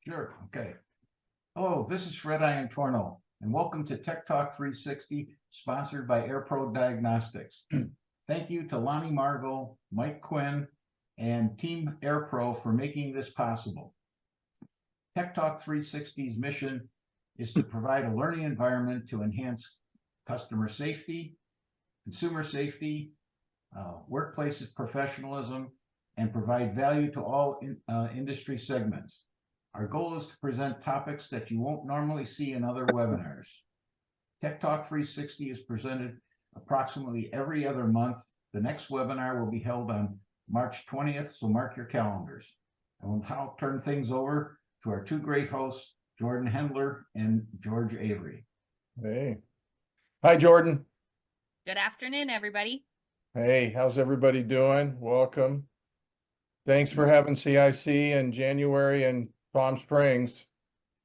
Sure. Okay. Hello, this is Fred Iantorno, and welcome to Tech Talk 360, sponsored by AirPro Diagnostics. Thank you to Lonnie Margot, Mike Quinn, and Team AirPro for making this possible. Tech Talk 360's mission is to provide a learning environment to enhance customer safety, consumer safety, workplace professionalism, and provide value to all industry segments. Our goal is to present topics that you won't normally see in other webinars. Tech Talk 360 is presented approximately every other month. The next webinar will be held on March 20th, so mark your calendars. I will now turn things over to our two great hosts, Jordan Hendler and George Avery. Hey. Hi, Jordan. Good afternoon, everybody. Hey, how's everybody doing? Welcome. Thanks for having CIC in January in Palm Springs.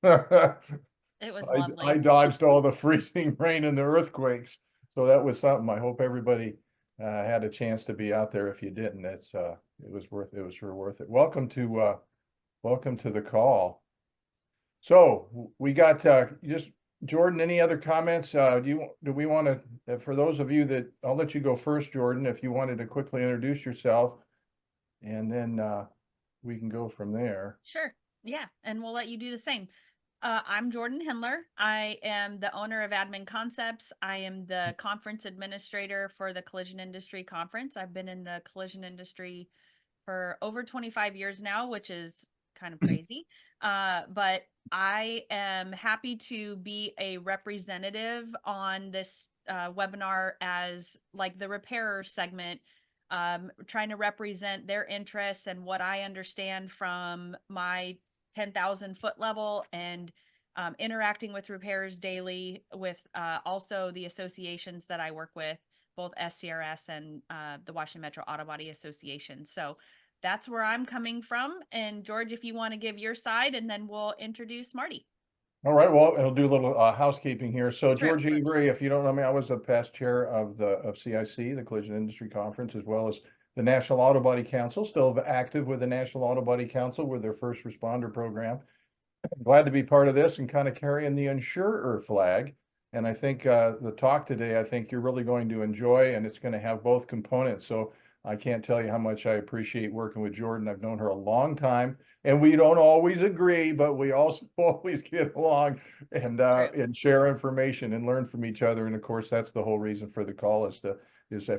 It was I lovely. dodged all the freezing rain and the earthquakes, so that was something. I hope everybody had a chance to be out there. If you didn't, it was sure worth it. Welcome to the call. So we got just Jordan, any other comments? Do we want to, for those of you that, I'll let you go first, Jordan, if you wanted to quickly introduce yourself, and then we can go from there. Sure. Yeah. And we'll let you do the same. I'm Jordan Hendler. I am the owner of Admin Concepts. I am the conference administrator for the Collision Industry Conference. I've been in the collision industry for over 25 years now, which is kind of crazy. But I am happy to be a representative on this webinar as like the repairer segment, trying to represent their interests and what I understand from my 10,000 foot level and interacting with repairers daily with also the associations that I work with, both SCRS and the Washington Metro Auto Body Association. So that's where I'm coming from. And George, if you want to give your side, and then we'll introduce Marty. All right, well, I'll do a little housekeeping here. So George Avery, if you don't know me, I was the past chair of CIC, the Collision Industry Conference, as well as the National Auto Body Council, still active with the National Auto Body Council with their first responder program. Glad to be part of this and kind of carrying the insurer flag. And I think the talk today, I think you're really going to enjoy, and it's going to have both components. So I can't tell you how much I appreciate working with Jordan. I've known her a long time, and we don't always agree, but we also always get along and share information and learn from each other. And of course, that's the whole reason for the call is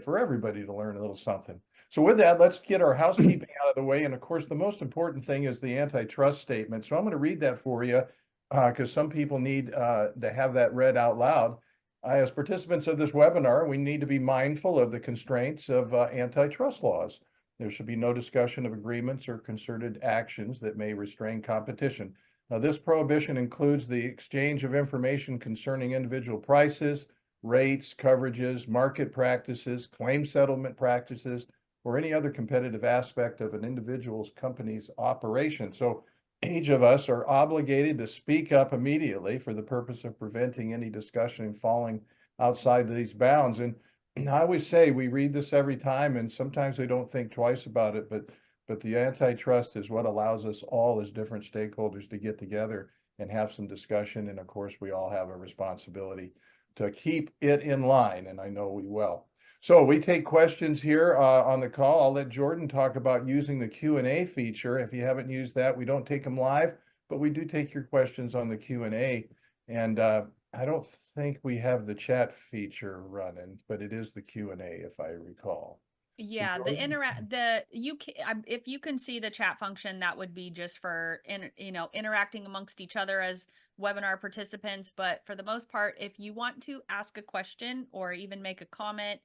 for everybody to learn a little something. So with that, let's get our housekeeping out of the way. And of course, the most important thing is the antitrust statement. So I'm going to read that for you because some people need to have that read out loud. As participants of this webinar, we need to be mindful of the constraints of antitrust laws. There should be no discussion of agreements or concerted actions that may restrain competition. Now, this prohibition includes the exchange of information concerning individual prices, rates, coverages, market practices, claim settlement practices, or any other competitive aspect of an individual's company's operation. So each of us are obligated to speak up immediately for the purpose of preventing any discussion falling outside these bounds. And I always say we read this every time, and sometimes we don't think twice about it, but the antitrust is what allows us all as different stakeholders to get together and have some discussion. And of course, we all have a responsibility to keep it in line, and I know we will. So we take questions here on the call. I'll let Jordan talk about using the Q&A feature. If you haven't used that, we don't take them live, but we do take your questions on the Q&A. And I don't think we have the chat feature running, but it is the Q&A if I recall. Yeah, So if you can see the chat function, that would be just for interacting amongst each other as webinar participants. But for the most part, if you want to ask a question or even make a comment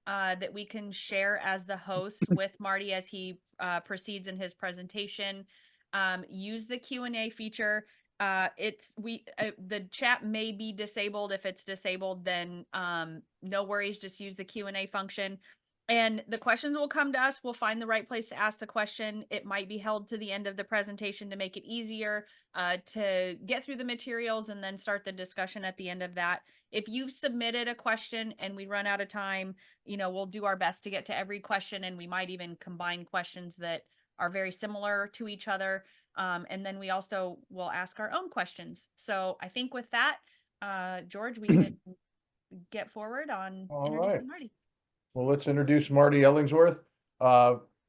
that we can share as the host with Marty as he proceeds in his presentation, use the Q&A feature. The chat may be disabled. If it's disabled, then no worries, just use the Q&A function. And the questions will come to us. We'll find the right place to ask the question. It might be held to the end of the presentation to make it easier to get through the materials and then start the discussion at the end of that. If you've submitted a question and we run out of time, we'll do our best to get to every question, and we might even combine questions that are very similar to each other. And then we also will ask our own questions. So I think with that, George, we can get forward on All introducing right. Marty. Well, let's introduce Marty Ellingsworth.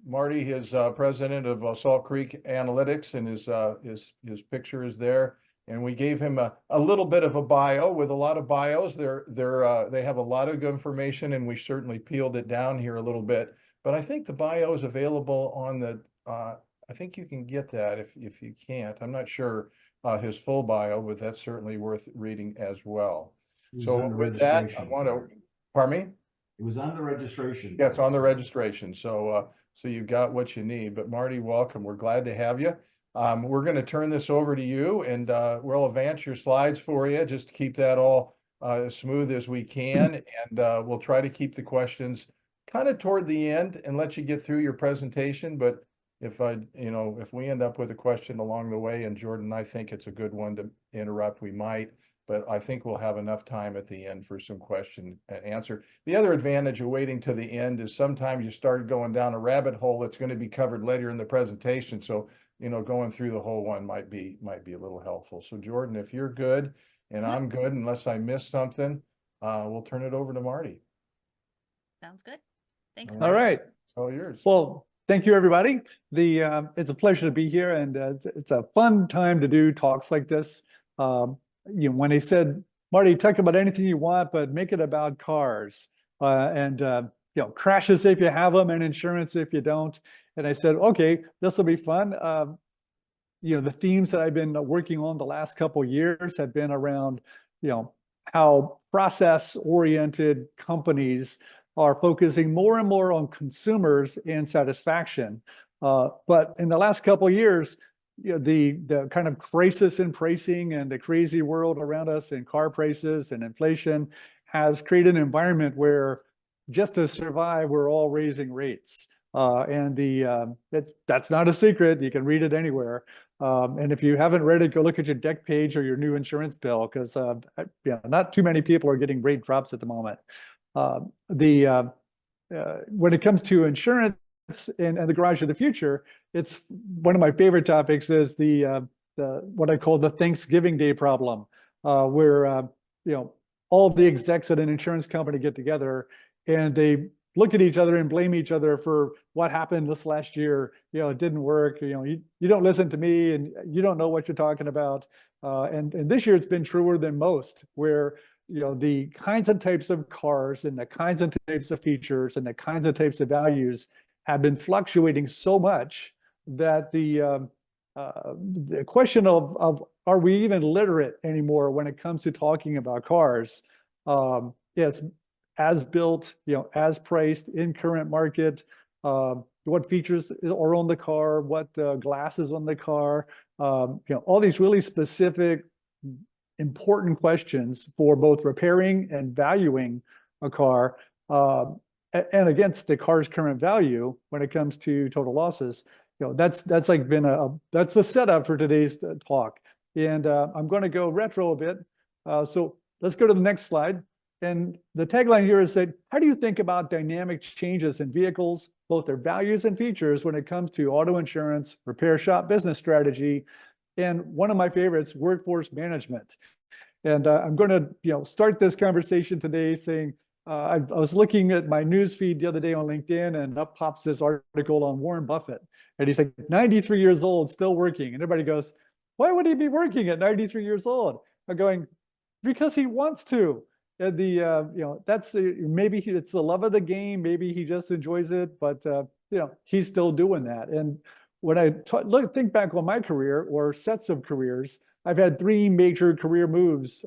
Marty is president of Salt Creek Analytics, and his picture is there. And we gave him a little bit of a bio. With a lot of bios, they have a lot of good information, and we certainly peeled it down here a little bit. But I think the bio is available on the. I think you can get that if you can't. I'm not sure his full bio, but that's certainly worth reading as well. So with that, I want to. Pardon me? It was on the registration. Yeah, it's on the registration. So you've got what you need. But Marty, welcome. We're glad to have you. We're going to turn this over to you, and we'll advance your slides for you just to keep that all as smooth as we can. And we'll try to keep the questions kind of toward the end and let you get through your presentation. But if we end up with a question along the way, and Jordan, I think it's a good one to interrupt, we might. But I think we'll have enough time at the end for some question and answer. The other advantage of waiting to the end is sometimes you start going down a rabbit hole that's going to be covered later in the presentation. So, going through the whole one might be a little helpful. So Jordan, if you're good and I'm good, unless I missed something, we'll turn it over to Marty. Sounds good. Thanks. All All right. All yours. Well, thank you, everybody. It's a pleasure to be here, and it's a fun time to do talks like this. When they said, Marty, talk about anything you want, but make it about cars, and crashes if you have them, and insurance if you don't. And I said, okay, this will be fun. The themes that I've been working on the last couple of years have been around, how process-oriented companies are focusing more and more on consumers and satisfaction. But in the last couple of years, the kind of crisis in pricing and the crazy world around us in car prices and inflation has created an environment where just to survive, we're all raising rates. That's not a secret. You can read it anywhere. And if you haven't read it, go look at your deck page or your new insurance bill, because not too many people are getting rate drops at the moment. When it comes to insurance and the garage of the future, it's one of my favorite topics is the what I call the Thanksgiving Day problem, where all the execs at an insurance company get together and they look at each other and blame each other for what happened this last year. It didn't work. You don't listen to me, and you don't know what you're talking about. And this year it's been truer than most, where the kinds and types of cars and the kinds and types of features and the kinds and types of values have been fluctuating so much that the question of are we even literate anymore when it comes to talking about cars is as built, as priced in current market, what features are on the car, what glass is on the car, all these really specific, important questions for both repairing and valuing a car, and against the car's current value when it comes to total losses. That's like been that's the setup for today's talk. And I'm going to go retro a bit. So let's go to the next slide. And the tagline here is that, how do you think about dynamic changes in vehicles, both their values and features, when it comes to auto insurance, repair shop business strategy, and one of my favorites, workforce management. And I'm going to start this conversation today saying, I was looking at my news feed the other day on LinkedIn, and up pops this article on Warren Buffett. And he's like 93 years old, still working. And everybody goes, why would he be working at 93 years old? I'm going, because he wants to. And that's maybe it's the love of the game. Maybe he just enjoys it, but he's still doing that. And when I think back on my career or sets of careers, I've had 3 major career moves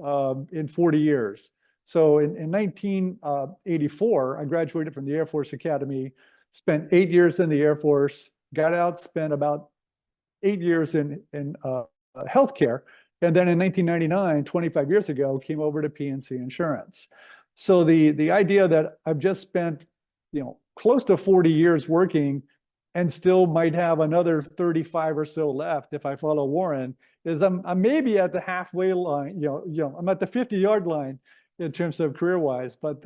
in 40 years. So in 1984, I graduated from the Air Force Academy, spent 8 years in the Air Force, got out, spent about 8 years in healthcare. And then in 1999, 25 years ago, came over to PNC Insurance. So the idea that I've just spent, close to 40 years working and still might have another 35 or so left if I follow Warren, is I'm maybe at the halfway line, I'm at the 50-yard line in terms of career-wise. But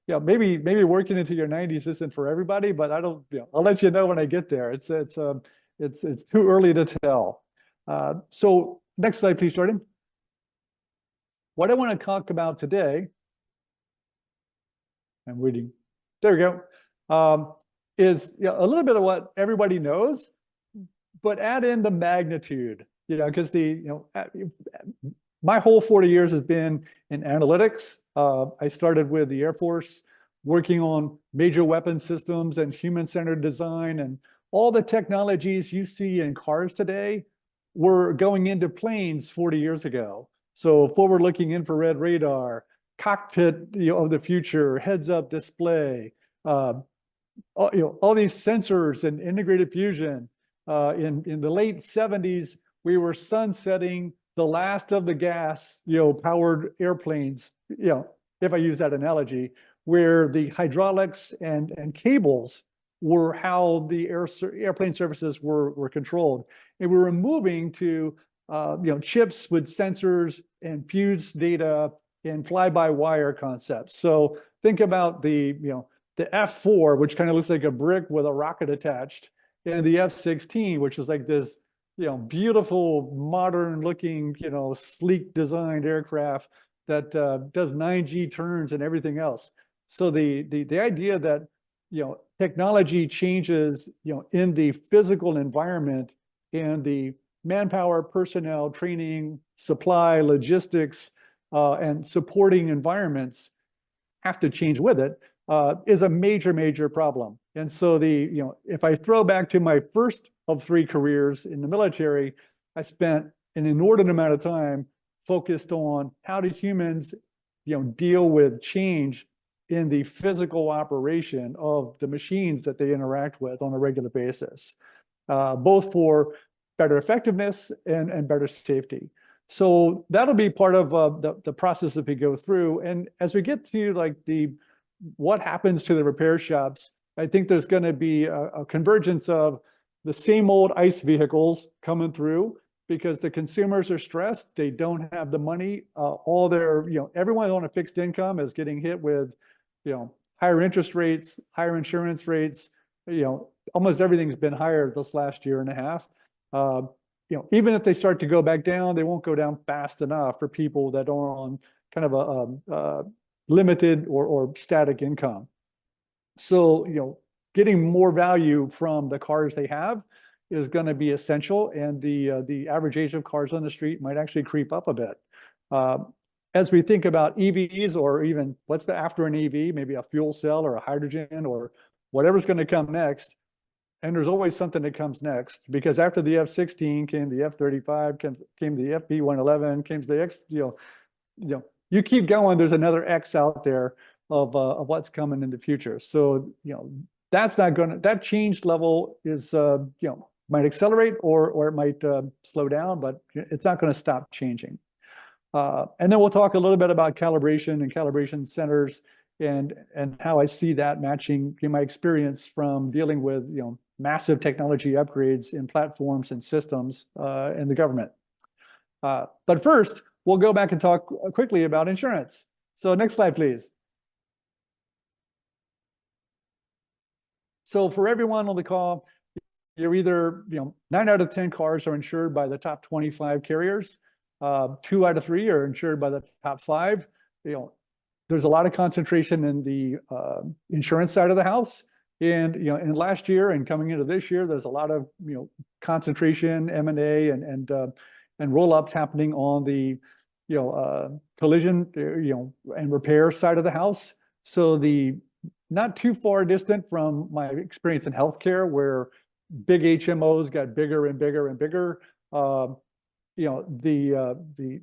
maybe working into your 90s isn't for everybody, but I don't, I'll let you know when I get there. It's too early to tell. So next slide, please, Jordan. What I want to talk about today, I'm waiting. There we go. Is a little bit of what everybody knows, but add in the magnitude. Because my whole 40 years has been in analytics. I started with the Air Force, working on major weapon systems and human-centered design, and all the technologies you see in cars today were going into planes 40 years ago. So forward-looking infrared radar, cockpit of the future, heads-up display, all these sensors and integrated fusion. In the late 70s, we were sunsetting the last of the gas, powered airplanes, if I use that analogy, where the hydraulics and cables were how the airplane services were controlled. And we were moving to chips with sensors and fused data and fly-by-wire concepts. So think about the F4, which kind of looks like a brick with a rocket attached, and the F-16, which is like this beautiful, modern-looking, sleek designed aircraft that does 9G turns and everything else. So the idea that technology changes in the physical environment and the manpower, personnel, training, supply, logistics, and supporting environments have to change with it, is a major problem. And so if I throw back to my first of 3 careers in the military, I spent an inordinate amount of time focused on how do humans deal with change in the physical operation of the machines that they interact with on a regular basis, both for better effectiveness and better safety. So that'll be part of the process that we go through. And as we get to what happens to the repair shops, I think there's going to be a convergence of the same old ICE vehicles coming through because the consumers are stressed. They don't have the money. All their, everyone on a fixed income is getting hit with, higher interest rates, higher insurance rates. Almost everything's been higher this last year and a half. Even if they start to go back down, they won't go down fast enough for people that are on kind of a limited or static income. So, getting more value from the cars they have is going to be essential, and the average age of cars on the street might actually creep up a bit. As we think about EVs, or even what's after an EV, maybe a fuel cell or a hydrogen or whatever's going to come next, and there's always something that comes next, because after the F-16 came the F-35, came the FB-111, came the X, you keep going, there's another X out there of what's coming in the future. So, that's not going to, that change level is, might accelerate or it might slow down, but it's not going to stop changing. And then we'll talk a little bit about calibration and calibration centers and how I see that matching in my experience from dealing with, massive technology upgrades in platforms and systems in the government. But first, we'll go back and talk quickly about insurance. So next slide, please. So for everyone on the call, you're either, 9 out of 10 cars are insured by the top 25 carriers. 2 out of 3 are insured by the top 5. There's a lot of concentration in the insurance side of the house. And, in last year and coming into this year, there's a lot of, concentration, M&A and roll-ups happening on the, collision, and repair side of the house. So not too far distant from my experience in healthcare, where big HMOs got bigger and bigger and bigger. The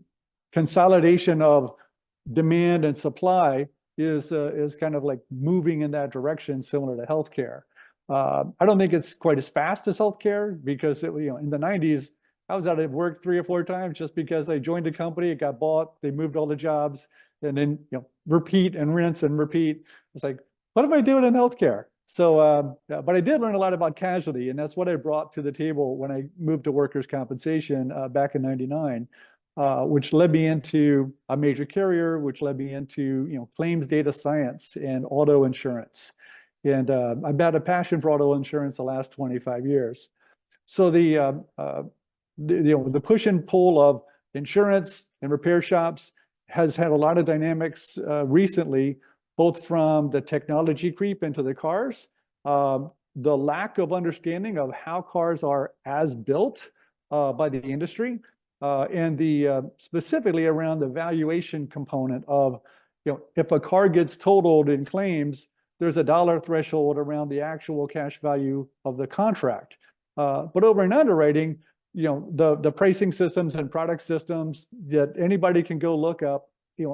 consolidation of demand and supply is kind of like moving in that direction, similar to healthcare. I don't think it's quite as fast as healthcare, because in the 90s, I was out of work 3 or 4 times just because I joined a company, it got bought, they moved all the jobs, and then repeat and rinse and repeat. It's like, what am I doing in healthcare? So, but I did learn a lot about casualty, and that's what I brought to the table when I moved to workers' compensation back in '99, which led me into a major carrier, which led me into claims data science and auto insurance. And I've had a passion for auto insurance the last 25 years. So the push and pull of insurance and repair shops has had a lot of dynamics recently, both from the technology creep into the cars, the lack of understanding of how cars are as built by the industry, and the specifically around the valuation component of, if a car gets totaled in claims, there's a dollar threshold around the actual cash value of the contract. But over in underwriting, the pricing systems and product systems that anybody can go look up,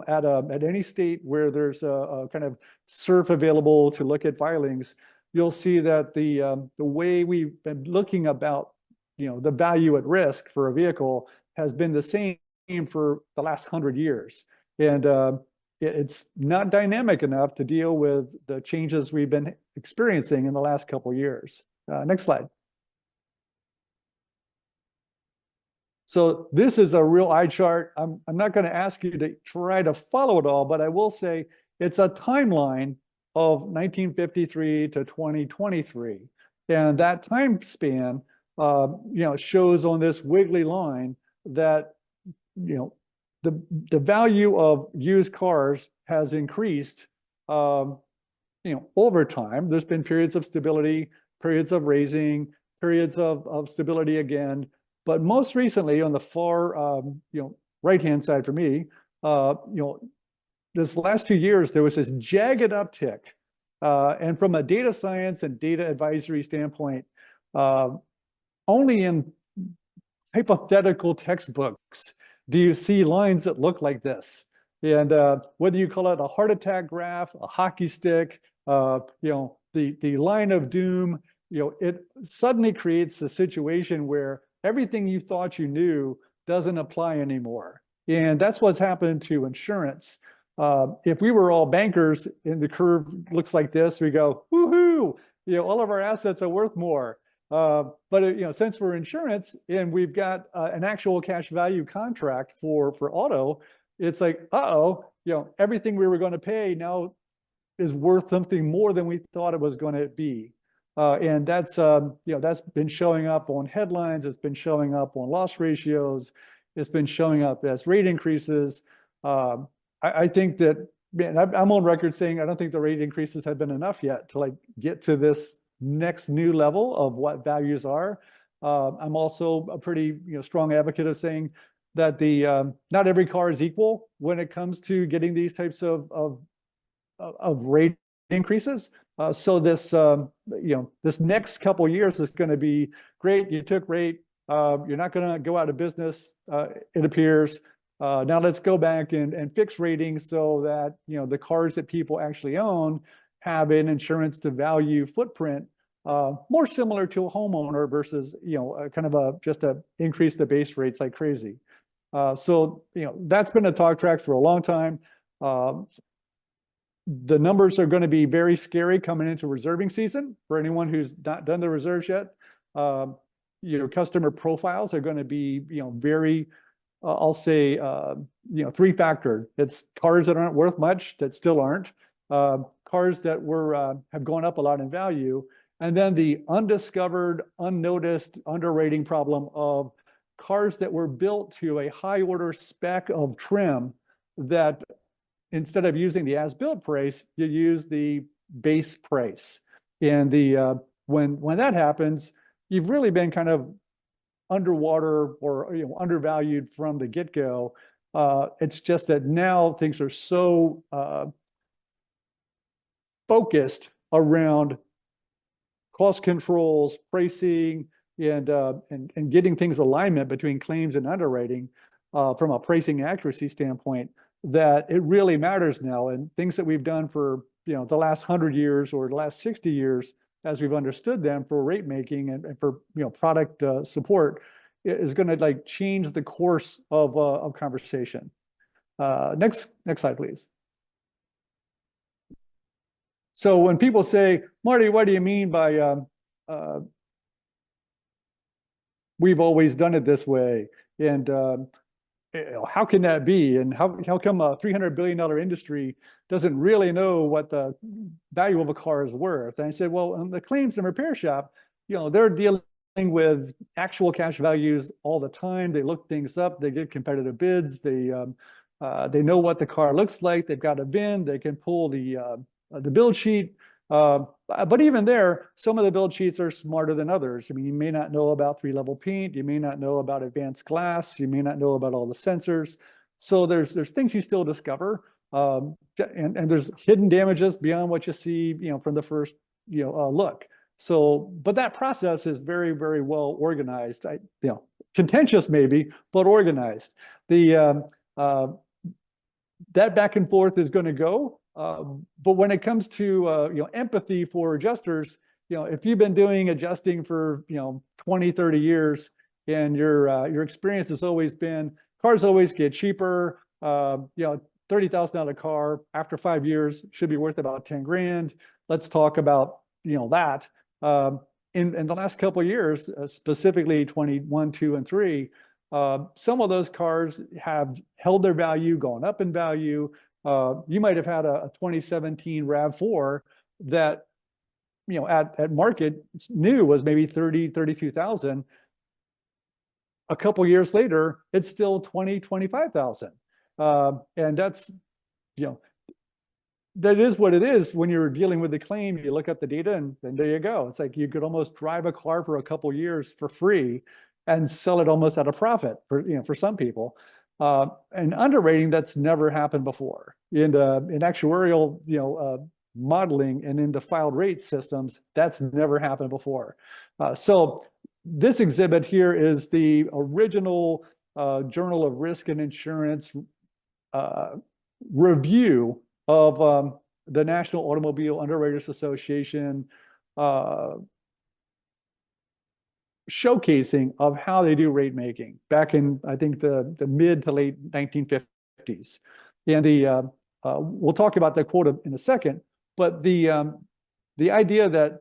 at any state where there's a kind of surf available to look at filings, you'll see that the way we've been looking about, the value at risk for a vehicle has been the same for the last 100 years. And it's not dynamic enough to deal with the changes we've been experiencing in the last couple of years. Next slide. So this is a real eye chart. I'm not going to ask you to try to follow it all, but I will say it's a timeline of 1953 to 2023. And that time span, shows on this wiggly line that, the value of used cars has increased, over time. There's been periods of stability, periods of raising, periods of stability again. But most recently, on the far, right-hand side for me, this last 2 years, there was this jagged uptick. And from a data science and data advisory standpoint, only in hypothetical textbooks do you see lines that look like this. And whether you call it a heart attack graph, a hockey stick, the line of doom, it suddenly creates a situation where everything you thought you knew doesn't apply anymore. And that's what's happened to insurance. If we were all bankers and the curve looks like this, we go, woohoo, all of our assets are worth more. But since we're insurance and we've got an actual cash value contract for auto, it's like, everything we were going to pay now is worth something more than we thought it was going to be. And that's been showing up on headlines. It's been showing up on loss ratios. It's been showing up as rate increases. I think that, man, I'm on record saying I don't think the rate increases have been enough yet to get to this next new level of what values are. I'm also a pretty strong advocate of saying that not every car is equal when it comes to getting these types of rate increases. So this this next couple of years is going to be great. You took rate. You're not going to go out of business, it appears. Now let's go back and fix ratings so that the cars that people actually own have an insurance to value footprint more similar to a homeowner versus kind of just a increase the base rates like crazy. So that's been a talk track for a long time. The numbers are going to be very scary coming into reserving season for anyone who's not done the reserves yet. Customer profiles are going to be very, I'll say, three-factor. It's cars that aren't worth much, that still aren't, cars that have gone up a lot in value, and then the undiscovered, unnoticed underrating problem of cars that were built to a high order spec of trim that instead of using the as-built price, you use the base price. And when that happens, you've really been kind of underwater or undervalued from the get-go. It's just that now things are so focused around cost controls, pricing, and getting things alignment between claims and underwriting from a pricing accuracy standpoint, that it really matters now. And things that we've done for the last 100 years or the last 60 years, as we've understood them for rate making and for product support, is going to change the course of conversation. Next slide, please. So when people say, Marty, what do you mean by we've always done it this way? And how can that be? And how come a $300 billion industry doesn't really know what the value of a car is worth? And I said, well, the claims and repair shop, they're dealing with actual cash values all the time. They look things up, they get competitive bids, they know what the car looks like, they've got a VIN, they can pull the build sheet. But even there, some of the build sheets are smarter than others. I mean, you may not know about 3-level paint, you may not know about advanced glass, you may not know about all the sensors. So there's things you still discover, and there's hidden damages beyond what you see, from the first, look. So, but that process is very, very well organized. Contentious maybe, but organized. The that back and forth is going to go. But when it comes to empathy for adjusters, if you've been doing adjusting for 20, 30 years, and your experience has always been cars always get cheaper, $30,000 car after 5 years should be worth about 10 grand. Let's talk about that. In the last couple of years, specifically 21, 2, and 3, some of those cars have held their value, gone up in value. You might have had a 2017 RAV4 that, at market new was maybe 30, 32,000. A couple years later, it's still 20, 25,000. And that's, that is what it is. When you're dealing with the claim, you look up the data and there you go. It's like you could almost drive a car for a couple years for free and sell it almost at a profit for some people. And underwriting, that's never happened before. In actuarial, modeling and in the filed rate systems, that's never happened before. So this exhibit here is the original Journal of Risk and Insurance review of the National Automobile Underwriters Association showcasing of how they do rate making back in, I think, the mid to late 1950s. And we'll talk about that quote in a second, but the idea that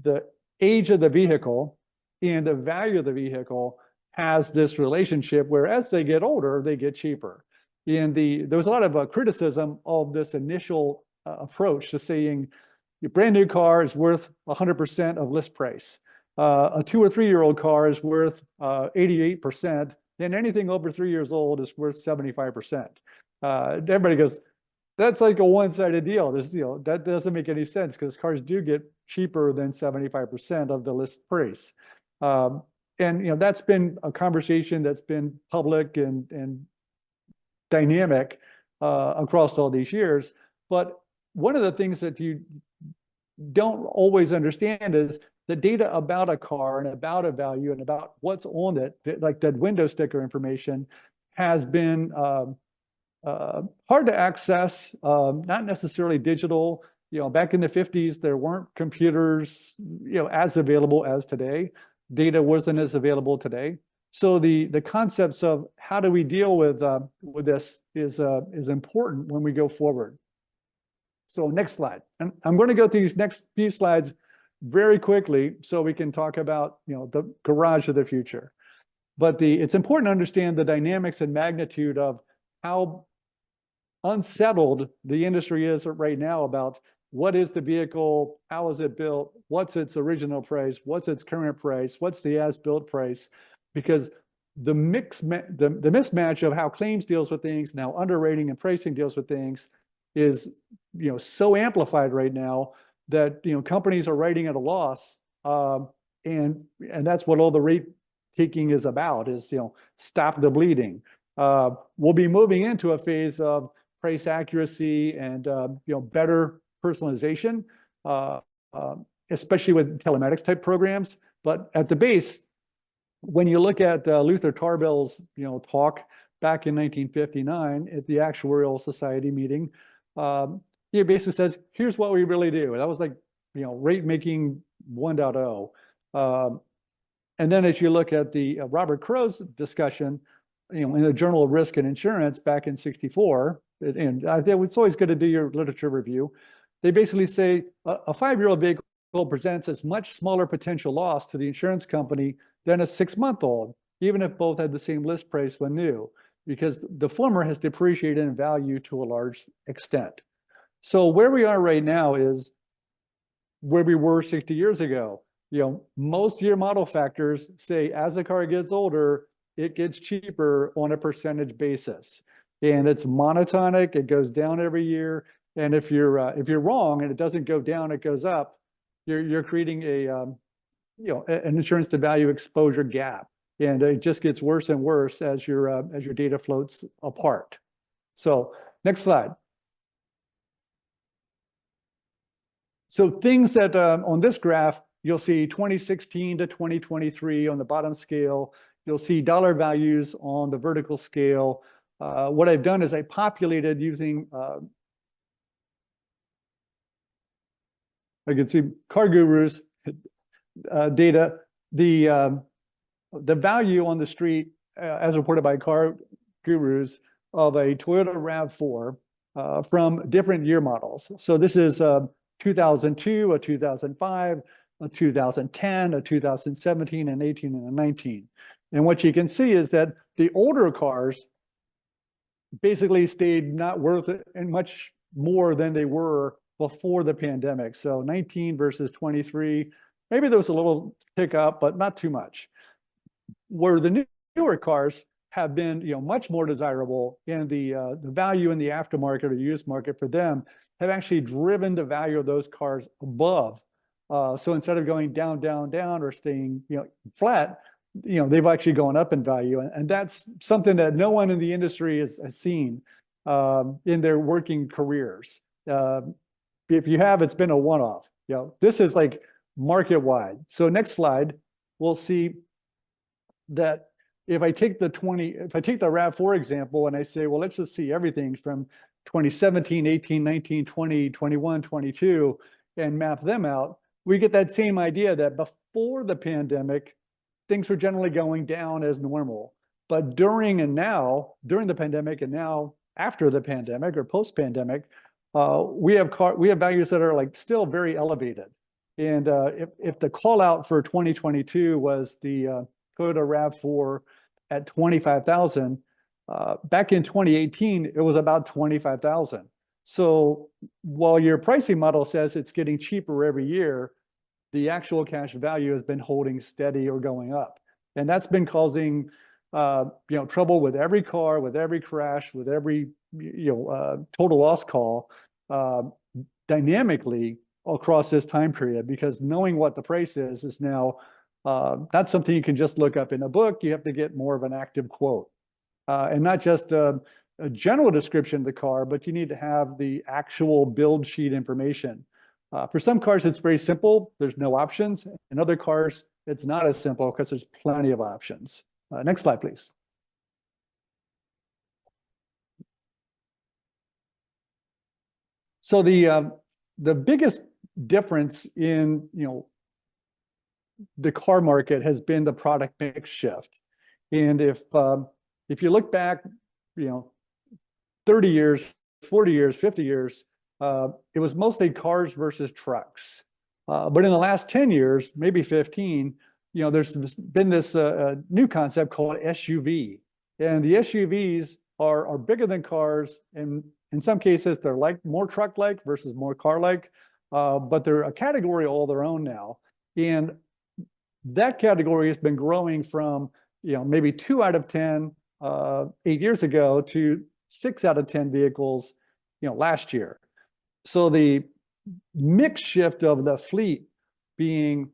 the age of the vehicle and the value of the vehicle has this relationship where as they get older, they get cheaper. And there was a lot of criticism of this initial approach to saying your brand new car is worth 100% of list price. A 2 or 3 year old car is worth 88%, and anything over 3 years old is worth 75%. Everybody goes, that's like a one-sided deal. There's, that doesn't make any sense because cars do get cheaper than 75% of the list price. And that's been a conversation that's been public and dynamic across all these years. But one of the things that you don't always understand is the data about a car and about a value and about what's on it, like that window sticker information, has been hard to access, not necessarily digital. Back in the 50s, there weren't computers, as available as today. Data wasn't as available today. So the concepts of how do we deal with this is important when we go forward. So next slide. And I'm going to go through these next few slides very quickly so we can talk about the garage of the future. But it's important to understand the dynamics and magnitude of how unsettled the industry is right now about what is the vehicle, how is it built, what's its original price, what's its current price, what's the as-built price, because the mismatch of how claims deals with things, now underwriting and pricing deals with things, is so amplified right now that companies are writing at a loss, and that's what all the rate taking is about, is stop the bleeding. We'll be moving into a phase of price accuracy and better personalization, especially with telematics type programs. But at the base, when you look at Luther Tarbell's talk back in 1959 at the Actuarial Society meeting, he basically says, here's what we really do. And that was like rate making 1.0. And then as you look at the Robert Crow's discussion, in the Journal of Risk and Insurance back in '64, and I think it's always good to do your literature review. They basically say a 5-year-old vehicle presents as much smaller potential loss to the insurance company than a 6-month-old, even if both had the same list price when new, because the former has depreciated in value to a large extent. So where we are right now is where we were 60 years ago. most year model factors say as the car gets older, it gets cheaper on a percentage basis. And it's monotonic, it goes down every year. And if you're wrong and it doesn't go down, it goes up, you're creating an insurance to value exposure gap. And it just gets worse and worse as your data floats apart. So next slide. So things that on this graph, you'll see 2016 to 2023 on the bottom scale. You'll see dollar values on the vertical scale. What I've done is I populated using, I can see Car Guru's data, the value on the street as reported by Car Gurus of a Toyota RAV4 from different year models. So this is 2002, a 2005, a 2010, a 2017, and 18, and 19. And what you can see is that the older cars basically stayed not worth it and much more than they were before the pandemic. So 19 versus 23, maybe there was a little tick up, but not too much. Where the newer cars have been, much more desirable, and the value in the aftermarket or used market for them have actually driven the value of those cars above. So instead of going down, down, down, or staying, flat, they've actually gone up in value, and that's something that no one in the industry has seen in their working careers. If you have, it's been a one-off. This is like market-wide. So next slide, we'll see that if I take the RAV4 example and I say, well, let's just see everything from 2017, 18, 19, 20, 21, 22, and map them out, we get that same idea that before the pandemic, things were generally going down as normal. But during the pandemic and now after the pandemic or post-pandemic, we have values that are still very elevated. And if the call out for 2022 was the Toyota RAV4 at 25,000, back in 2018, it was about 25,000. So while your pricing model says it's getting cheaper every year, the actual cash value has been holding steady or going up. And that's been causing trouble with every car, with every crash, with every total loss call dynamically across this time period, because knowing what the price is now not something you can just look up in a book. You have to get more of an active quote, and not just a general description of the car, but you need to have the actual build sheet information. For some cars, it's very simple. There's no options. In other cars, it's not as simple because there's plenty of options. Next slide, please. So the biggest difference in the car market has been the product mix shift. And if you look back, 30 years, 40 years, 50 years, it was mostly cars versus trucks. But in the last 10 years, maybe 15, there's been this new concept called SUV. And the SUVs are bigger than cars, and in some cases, they're more truck-like versus more car-like, but they're a category all their own now. And that category has been growing from maybe 2 out of 10 8 years ago to 6 out of 10 vehicles last year. So the mix shift of the fleet being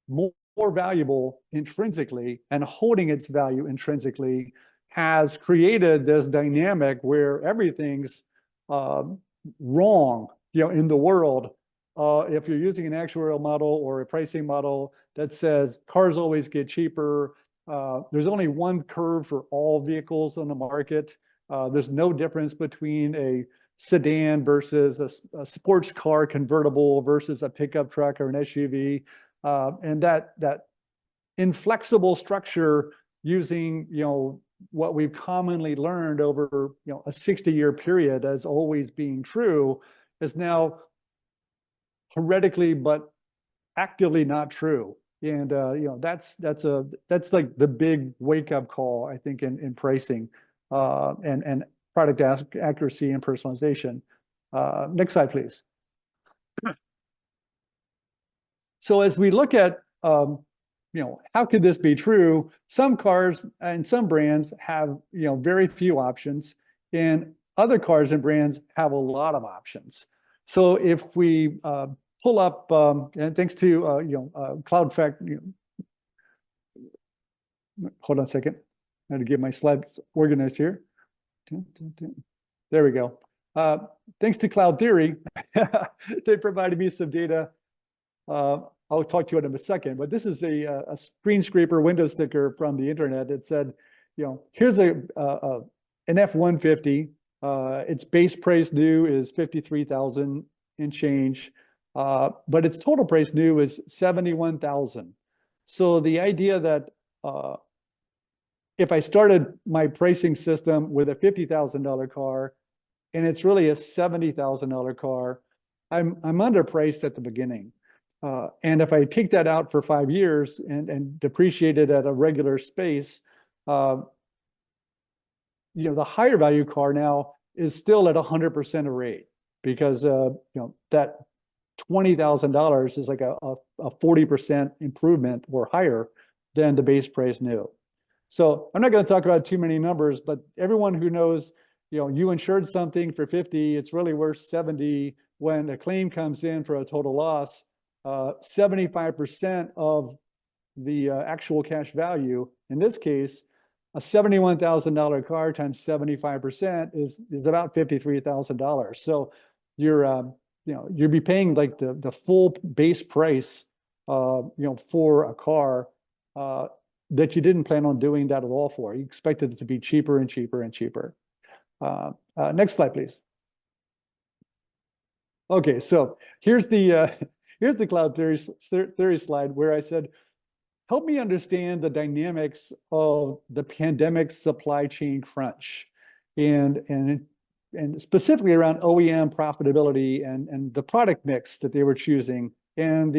more valuable intrinsically and holding its value intrinsically has created this dynamic where everything's wrong in the world. If you're using an actuarial model or a pricing model that says cars always get cheaper, there's only one curve for all vehicles on the market. There's no difference between a sedan versus a sports car convertible versus a pickup truck or an SUV. And that inflexible structure using, what we've commonly learned over, a 60-year period as always being true is now heretically, but actively not true. And, that's like the big wake-up call, I think, in pricing and product accuracy and personalization. Next slide, please. So as we look at, how could this be true? Some cars and some brands have, very few options, and other cars and brands have a lot of options. So if we pull up, and thanks to, Cloud Fact, hold on a second. I had to get my slides organized here. There we go. Thanks to Cloud Theory, they provided me some data. I'll talk to you in a second, but this is a screen scraper window sticker from the internet. It said, here's an F-150. Its base price new is 53,000 and change, but its total price new is 71,000. So the idea that if I started my pricing system with a $50,000 car, and it's really a $70,000 car, I'm underpriced at the beginning. And if I take that out for 5 years and depreciate it at a regular space, the higher value car now is still at 100% of rate, because that $20,000 is like a 40% improvement or higher than the base price new. So I'm not going to talk about too many numbers, but everyone who knows, you insured something for 50, it's really worth 70. When a claim comes in for a total loss, 75% of the actual cash value, in this case, a $71,000 car times 75% is about $53,000. So you'll be paying like the full base price, for a car that you didn't plan on doing that at all for. You expected it to be cheaper and cheaper and cheaper. Next slide, please. Okay, so here's the Cloud Theory slide where I said, help me understand the dynamics of the pandemic supply chain crunch, and specifically around OEM profitability and the product mix that they were choosing, and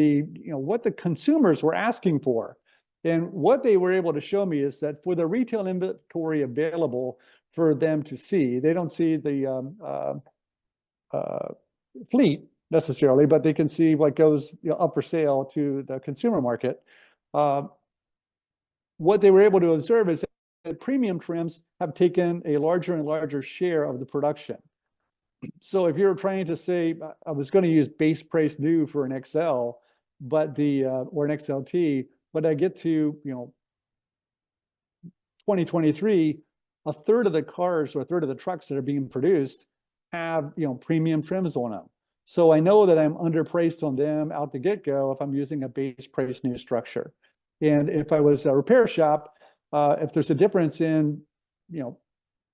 what the consumers were asking for. And what they were able to show me is that for the retail inventory available for them to see, they don't see the fleet necessarily, but they can see what goes up for sale to the consumer market. What they were able to observe is that premium trims have taken a larger and larger share of the production. So if you're trying to say, I was going to use base price new for an XL, but or an XLT, but I get to 2023, a third of the cars or a third of the trucks that are being produced have premium trims on them. So I know that I'm underpriced on them out the get-go if I'm using a base price new structure. And if I was a repair shop, if there's a difference in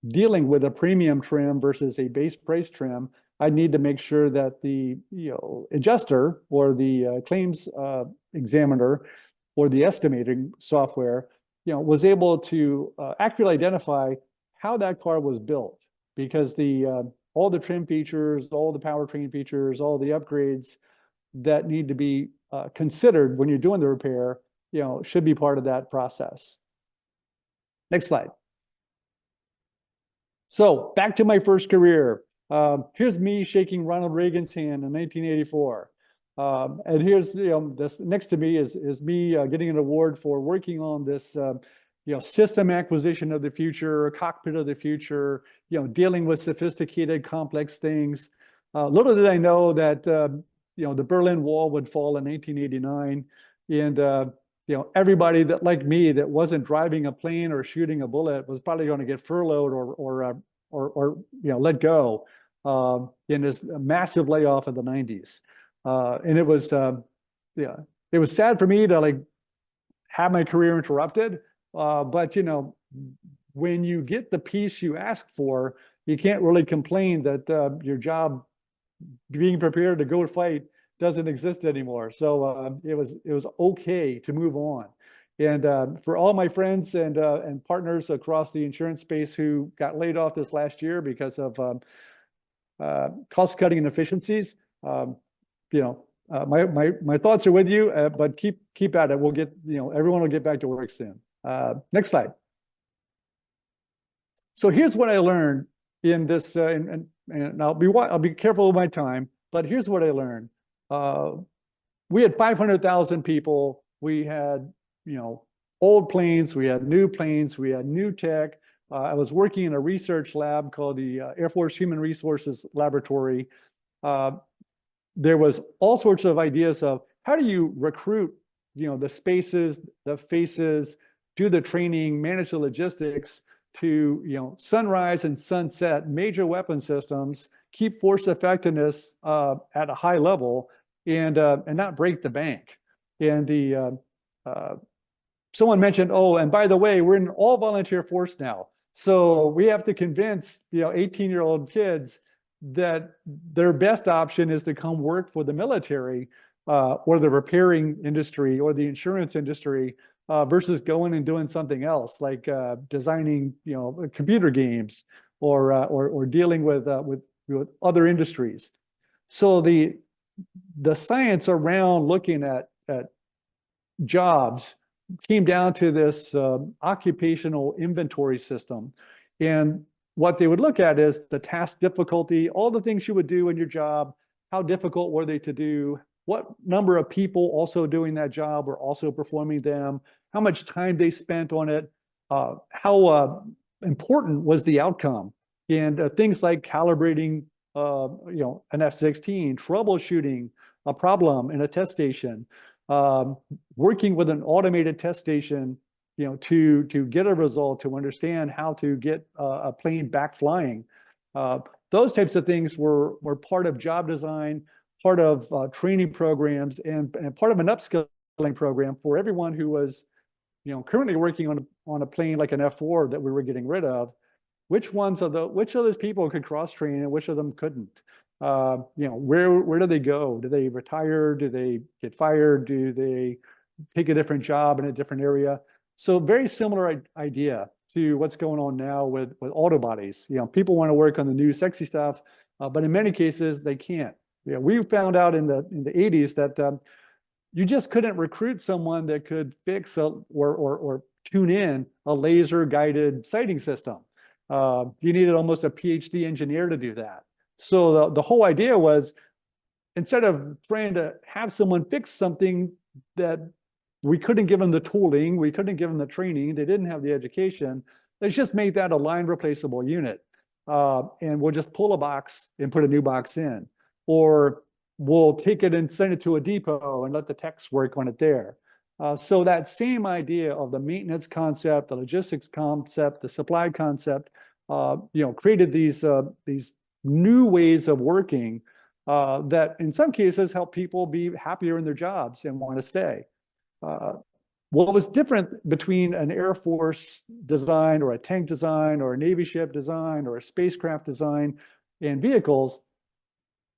dealing with a premium trim versus a base price trim, I need to make sure that the adjuster or the claims examiner or the estimating software was able to accurately identify how that car was built, because all the trim features, all the powertrain features, all the upgrades that need to be considered when you're doing the repair, should be part of that process. Next slide. So back to my first career. Here's me shaking Ronald Reagan's hand in 1984. And here's, this next to me is me getting an award for working on this, system acquisition of the future, cockpit of the future, dealing with sophisticated, complex things. Little did I know that, the Berlin Wall would fall in 1989. And, everybody that, like me, that wasn't driving a plane or shooting a bullet was probably going to get furloughed or let go in this massive layoff of the 90s. And it was, it was sad for me to have my career interrupted. But when you get the piece you ask for, you can't really complain that your job being prepared to go fight doesn't exist anymore. So it was okay to move on. And for all my friends and partners across the insurance space who got laid off this last year because of cost cutting and efficiencies, my thoughts are with you, but keep at it. We'll get, everyone will get back to work soon. Next slide. So here's what I learned in this, and I'll be careful with my time, but here's what I learned. we had 500,000 people. We had, old planes, we had new planes, we had new tech. I was working in a research lab called the Air Force Human Resources Laboratory. There was all sorts of ideas of how do you recruit, the spaces, the faces, do the training, manage the logistics to, sunrise and sunset major weapon systems, keep force effectiveness at a high level, and not break the bank. And someone mentioned, oh, and by the way, we're in all volunteer force now. So we have to convince, 18-year-old kids that their best option is to come work for the military or the repairing industry or the insurance industry versus going and doing something else like designing, computer games or dealing with other industries. So the science around looking at jobs came down to this occupational inventory system. And what they would look at is the task difficulty, all the things you would do in your job, how difficult were they to do, what number of people also doing that job were also performing them, how much time they spent on it, how important was the outcome, and things like calibrating, an F-16, troubleshooting a problem in a test station, working with an automated test station, to get a result, to understand how to get a plane back flying. Those types of things were part of job design, part of training programs, and part of an upskilling program for everyone who was, currently working on a plane like an F-4 that we were getting rid of. Which of those people could cross train and which of them couldn't? Where do they go? Do they retire? Do they get fired? Do they take a different job in a different area? So very similar idea to what's going on now with auto bodies. People want to work on the new sexy stuff, but in many cases they can't. We found out in the 80s that you just couldn't recruit someone that could fix or tune in a laser guided sighting system. You needed almost a PhD engineer to do that. So the whole idea was, instead of trying to have someone fix something that we couldn't give them the tooling, we couldn't give them the training, they didn't have the education, let's just make that a line replaceable unit. And we'll just pull a box and put a new box in. Or we'll take it and send it to a depot and let the techs work on it there. So that same idea of the maintenance concept, the logistics concept, the supply concept, created these new ways of working that in some cases help people be happier in their jobs and want to stay. What was different between an Air Force design or a tank design or a Navy ship design or a spacecraft design and vehicles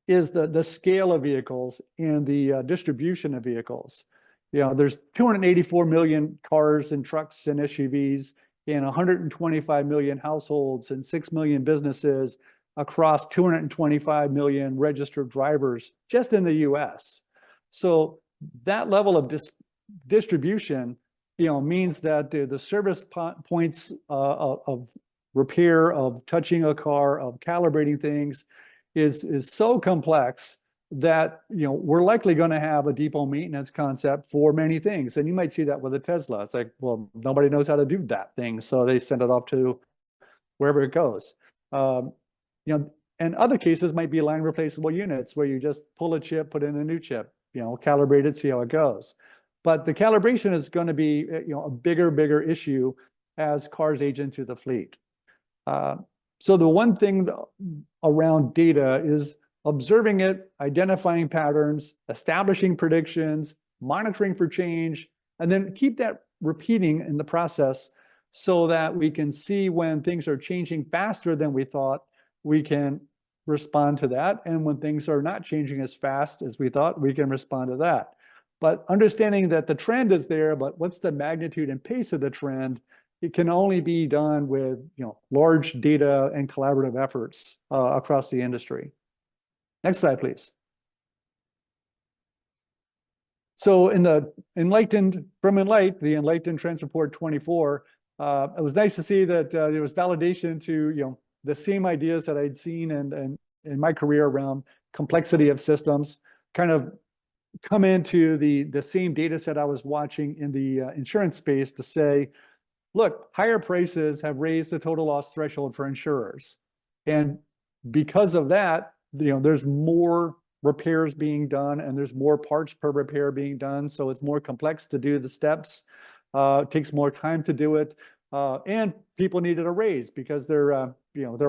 is the scale of vehicles and the distribution of vehicles. There's 284 million cars and trucks and SUVs and 125 million households and 6 million businesses across 225 million registered drivers just in the US. So that level of distribution, means that the service points of repair, of touching a car, of calibrating things is so complex that, we're likely going to have a depot maintenance concept for many things. And you might see that with a Tesla. It's like, well, nobody knows how to do that thing, so they send it off to wherever it goes. And other cases might be line replaceable units where you just pull a chip, put in a new chip, calibrate it, see how it goes. But the calibration is going to be, a bigger issue as cars age into the fleet. So the one thing around data is observing it, identifying patterns, establishing predictions, monitoring for change, and then keep that repeating in the process so that we can see when things are changing faster than we thought, we can respond to that. And when things are not changing as fast as we thought, we can respond to that. But understanding that the trend is there, but what's the magnitude and pace of the trend, it can only be done with large data and collaborative efforts across the industry. Next slide, please. So in the Enlightened Trends Report 24, it was nice to see that there was validation to the same ideas that I'd seen and in my career around complexity of systems, kind of come into the same data set I was watching in the insurance space to say, look, higher prices have raised the total loss threshold for insurers. And because of that, there's more repairs being done and there's more parts per repair being done. So it's more complex to do the steps. It takes more time to do it. And people needed a raise because they're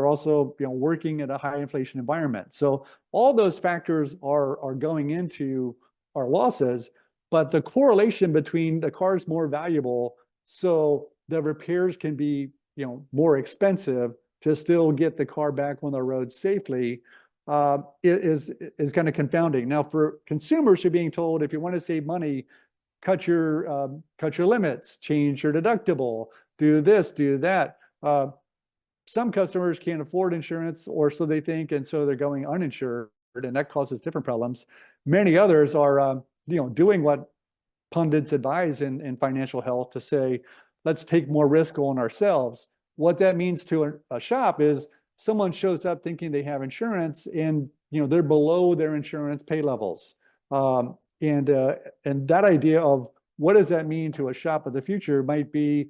also working in a high inflation environment. So all those factors are going into our losses, but the correlation between the car is more valuable, so the repairs can be more expensive to still get the car back on the road safely, is kind of confounding. Now, for consumers who are being told, if you want to save money, cut your limits, change your deductible, do this, do that. Some customers can't afford insurance, or so they think, and so they're going uninsured, and that causes different problems. Many others are doing what pundits advise in financial health, to say, let's take more risk on ourselves. What that means to a shop is someone shows up thinking they have insurance, and they're below their insurance pay levels. And that idea of what does that mean to a shop of the future might be,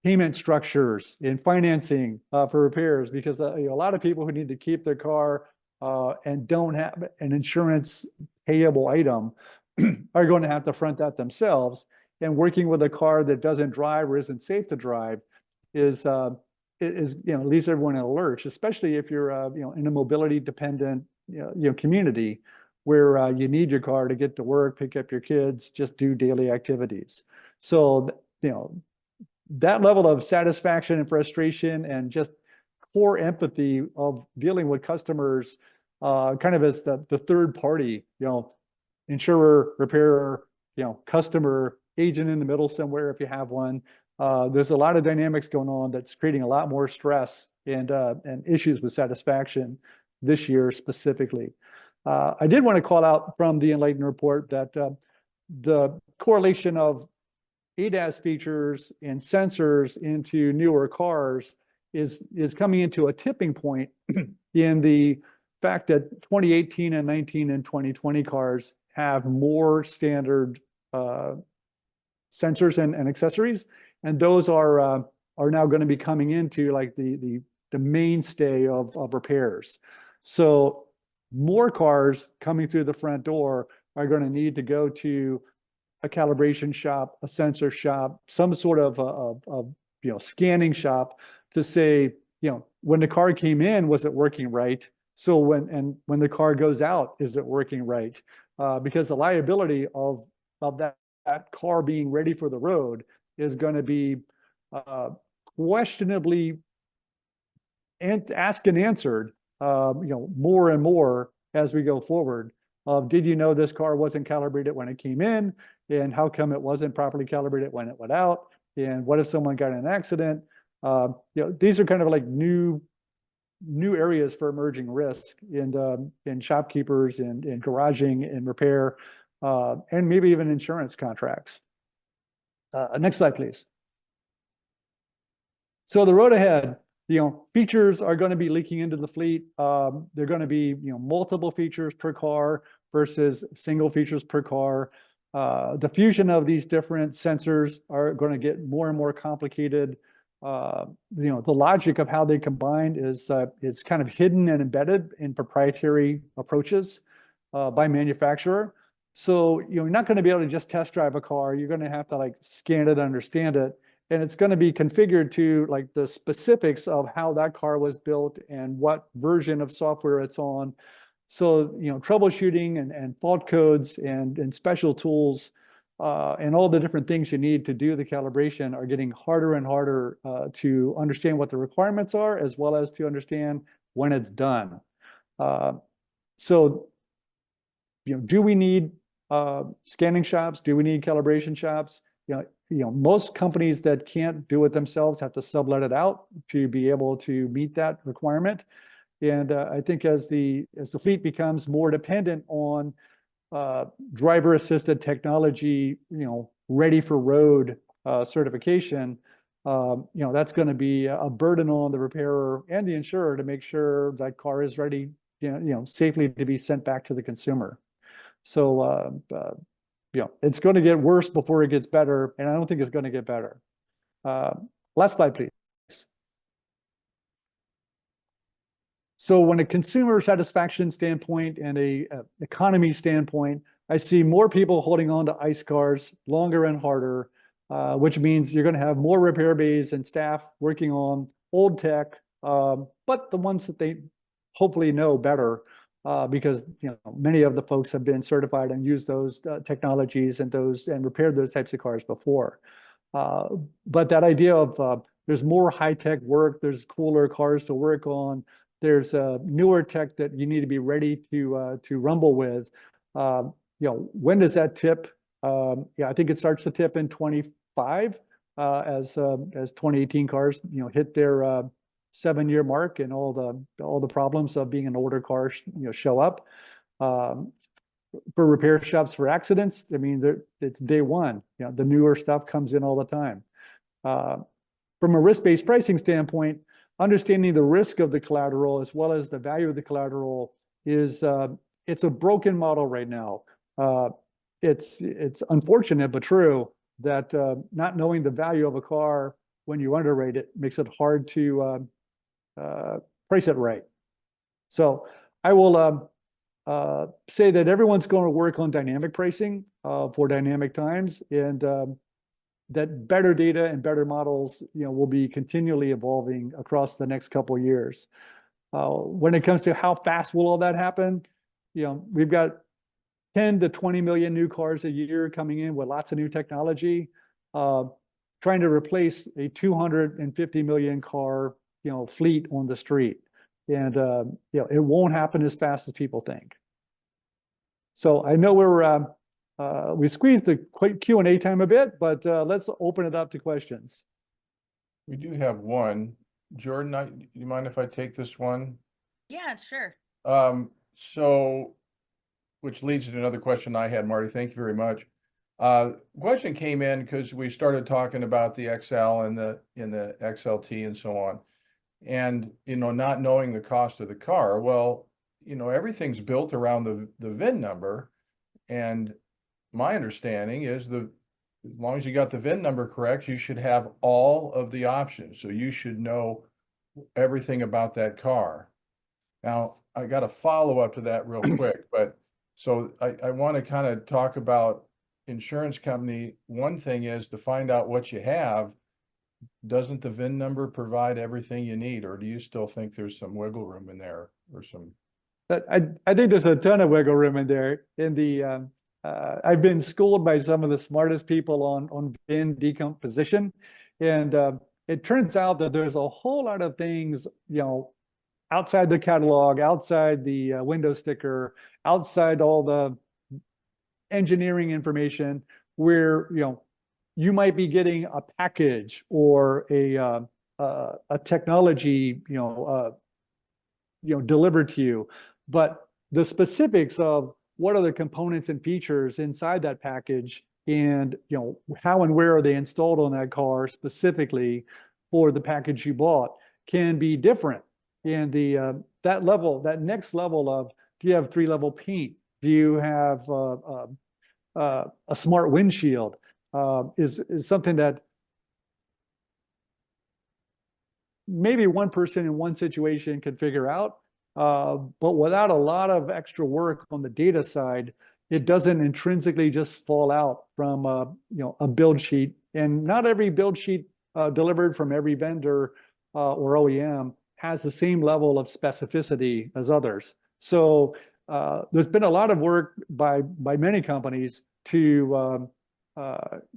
payment structures and financing for repairs, because a lot of people who need to keep their car and don't have an insurance payable item are going to have to front that themselves. And working with a car that doesn't drive or isn't safe to drive leaves everyone in a lurch, especially if you're in a mobility dependent community where you need your car to get to work, pick up your kids, just do daily activities. So that level of satisfaction and frustration and just core empathy of dealing with customers kind of as the third party, insurer, repairer, customer, agent in the middle somewhere if you have one. There's a lot of dynamics going on that's creating a lot more stress and issues with satisfaction this year specifically. I did want to call out from the Enlighten report that the correlation of ADAS features and sensors into newer cars is coming into a tipping point in the fact that 2018 and 19 and 2020 cars have more standard sensors and accessories, and those are now going to be coming into like the mainstay of repairs. So more cars coming through the front door are going to need to go to a calibration shop, a sensor shop, some sort of scanning shop to say, when the car came in, was it working right? So when the car goes out, is it working right? Because the liability of that car being ready for the road is going to be questionably asked and answered, more and more as we go forward. Did you know this car wasn't calibrated when it came in? And how come it wasn't properly calibrated when it went out? And what if someone got in an accident? These are kind of like new areas for emerging risk in shopkeepers and garaging and repair, and maybe even insurance contracts. Next slide, please. So the road ahead, features are going to be leaking into the fleet. They're going to be, multiple features per car versus single features per car. The fusion of these different sensors are going to get more and more complicated. The logic of how they combine is kind of hidden and embedded in proprietary approaches by manufacturer. So you're not going to be able to just test drive a car. You're going to have to like scan it, understand it. And it's going to be configured to like the specifics of how that car was built and what version of software it's on. So, troubleshooting and fault codes and special tools and all the different things you need to do the calibration are getting harder and harder to understand what the requirements are, as well as to understand when it's done. So, do we need scanning shops? Do we need calibration shops? Most companies that can't do it themselves have to sublet it out to be able to meet that requirement. And I think as the fleet becomes more dependent on driver-assisted technology, ready for road certification, that's going to be a burden on the repairer and the insurer to make sure that car is ready, safely to be sent back to the consumer. So, it's going to get worse before it gets better, and I don't think it's going to get better. Last slide, please. So when a consumer satisfaction standpoint and a economy standpoint, I see more people holding on to ICE cars longer and harder, which means you're going to have more repair bays and staff working on old tech, but the ones that they hopefully know better, because many of the folks have been certified and used those technologies and repaired those types of cars before. But that idea of there's more high-tech work, there's cooler cars to work on, there's newer tech that you need to be ready to rumble with. When does that tip? I think it starts to tip in 25 as 2018 cars hit their 7-year mark, and all the problems of being an older car show up. For repair shops for accidents, I mean, it's day one. The newer stuff comes in all the time. From a risk-based pricing standpoint, understanding the risk of the collateral as well as the value of the collateral is it's a broken model right now. It's unfortunate but true that not knowing the value of a car when you underwrite it makes it hard to price it right. So I will say that everyone's going to work on dynamic pricing for dynamic times, and that better data and better models, will be continually evolving across the next couple of years. When it comes to how fast will all that happen, we've got 10 to 20 million new cars a year coming in with lots of new technology, trying to replace a 250 million car, fleet on the street. And, it won't happen as fast as people think. So I know we squeezed the Q&A time a bit, but let's open it up to questions. We do have one. Jordan, do you mind if I take this one? Yeah, sure. So, which leads to another question I had, Marty. Thank you very much. Question came in because we started talking about the XL and the XLT and so on, and not knowing the cost of the car. Well, everything's built around the VIN number, and my understanding is as long as you got the VIN number correct, you should have all of the options. So you should know everything about that car. Now, I got a follow up to that real quick, but so I want to kind of talk about insurance company. One thing is to find out what you have. Doesn't the VIN number provide everything you need, or do you still think there's some wiggle room in there, or some? But I think there's a ton of wiggle room in there. I've been schooled by some of the smartest people on VIN decomposition, and it turns out that there's a whole lot of things, outside the catalog, outside the window sticker, outside all the engineering information, where you might be getting a package or a technology delivered to you, but the specifics of what are the components and features inside that package, and how and where are they installed on that car specifically for the package you bought, can be different. And that next level of, do you have 3-level paint? Do you have a smart windshield? Is something that maybe one person in one situation can figure out, but without a lot of extra work on the data side, it doesn't intrinsically just fall out from a build sheet. And not every build sheet delivered from every vendor or OEM has the same level of specificity as others. So there's been a lot of work by many companies to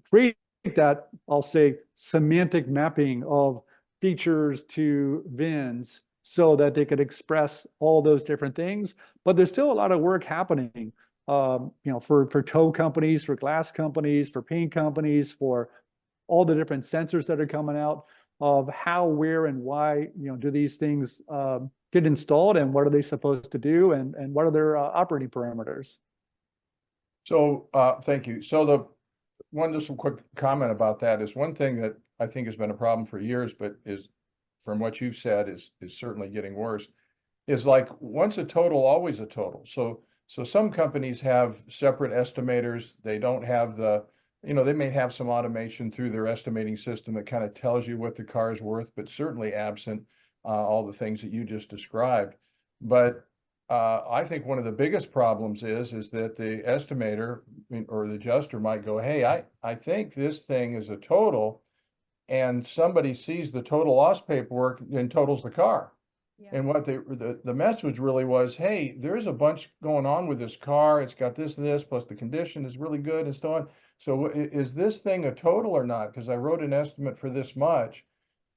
create that, I'll say, semantic mapping of features to VINs so that they could express all those different things. But there's still a lot of work happening, for tow companies, for glass companies, for paint companies, for all the different sensors that are coming out, of how, where, and why, do these things get installed, and what are they supposed to do, and what are their operating parameters. So thank you. So just a quick comment about that is, one thing that I think has been a problem for years, but is, from what you've said, is certainly getting worse, is like, once a total, always a total. So So some companies have separate estimators. They don't have the, they may have some automation through their estimating system that kind of tells you what the car is worth, but certainly absent all the things that you just described. But I think one of the biggest problems is that the estimator or the adjuster might go, hey, I think this thing is a total, and somebody sees the total loss paperwork and totals the car. And what the message really was, hey, there's a bunch going on with this car. It's got this and this, plus the condition is really good and so on. So is this thing a total or not? Because I wrote an estimate for this much,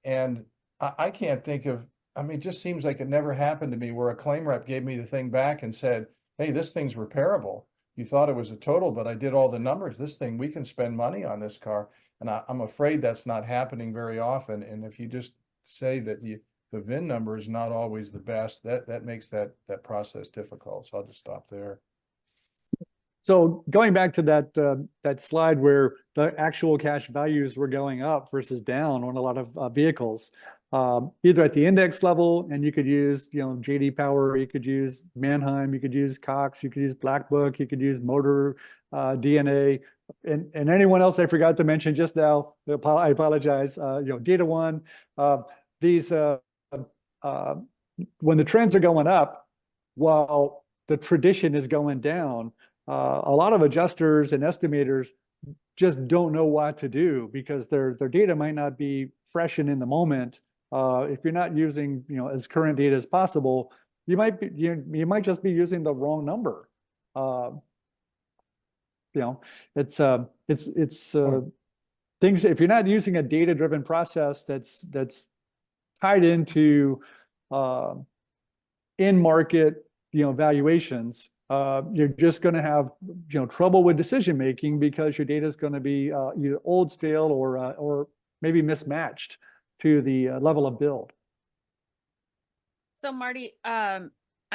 and I can't think of, I mean, it just seems like it never happened to me where a claim rep gave me the thing back and said, hey, this thing's repairable. You thought it was a total, but I did all the numbers. This thing, we can spend money on this car. And I'm afraid that's not happening very often. And if you just say that the VIN number is not always the best, that makes that process difficult. So I'll just stop there. So going back to that slide where the actual cash values were going up versus down on a lot of vehicles, either at the index level, and you could use JD Power, you could use Manheim, you could use Cox, you could use Black Book, you could use Motor DNA, and anyone else I forgot to mention just now. I apologize. Data One. These when the trends are going up, while the tradition is going down, a lot of adjusters and estimators just don't know what to do because their data might not be fresh and in the moment. If you're not using as current data as possible, you might just be using the wrong number. It's things. If you're not using a data-driven process that's tied into in-market valuations, you're just going to have trouble with decision making because your data is going to be either old, stale, or maybe mismatched to the level of build. So Marty, I